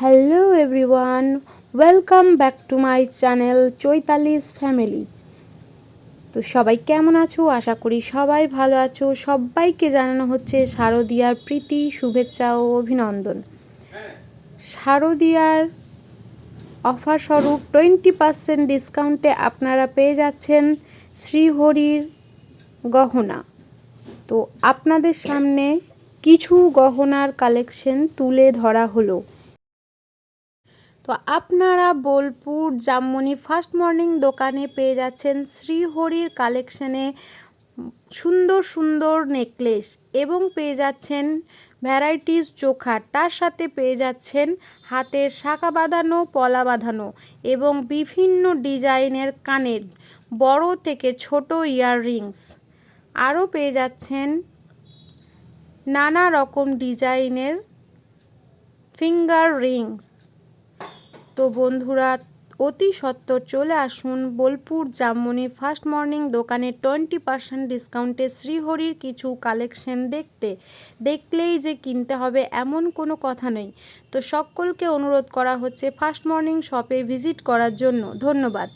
Hello everyone, welcome back to my channel Chaitali's family. তো সবাই কেমন আছো? আশা করি সবাই ভালো আছো। সবাইকে জানানো হচ্ছে শারদীয়ার প্রীতি, শুভেচ্ছা ও অভিনন্দন। শারদীয়ার অফার স্বরূপ 20% ডিসকাউন্টে আপনারা পেয়ে যাচ্ছেন শ্রীহরির গহনা। তো আপনাদের সামনে কিছু গহনার কালেকশন তুলে ধরা হলো। তো আপনারা বোলপুর জামমনি ফার্স্ট মর্নিং দোকানে পেয়ে যাচ্ছেন শ্রীহরির কালেকশনে সুন্দর সুন্দর নেকলেস এবং পেয়ে যাচ্ছেন ভ্যারাইটিস চোখার, তার সাথে পেয়ে যাচ্ছেন হাতের শাঁখা বাঁধানো, পলা বাঁধানো এবং বিভিন্ন ডিজাইনের কানের বড় থেকে ছোট ইয়াররিংস। আরও পেয়ে যাচ্ছেন নানা রকম ডিজাইনের ফিঙ্গার রিংস। তো বন্ধুরা, অতি সত্বর চলে আসুন বোলপুর জামমনি ফার্স্ট মর্নিং দোকানে 20% ডিসকাউন্টে শ্রীহরির কিছু কালেকশন দেখলেই যে কিনতে হবে এমন কোনো কথা নেই। তো সকলকে অনুরোধ করা হচ্ছে ফার্স্ট মর্নিং শপে ভিজিট করার জন্য। ধন্যবাদ।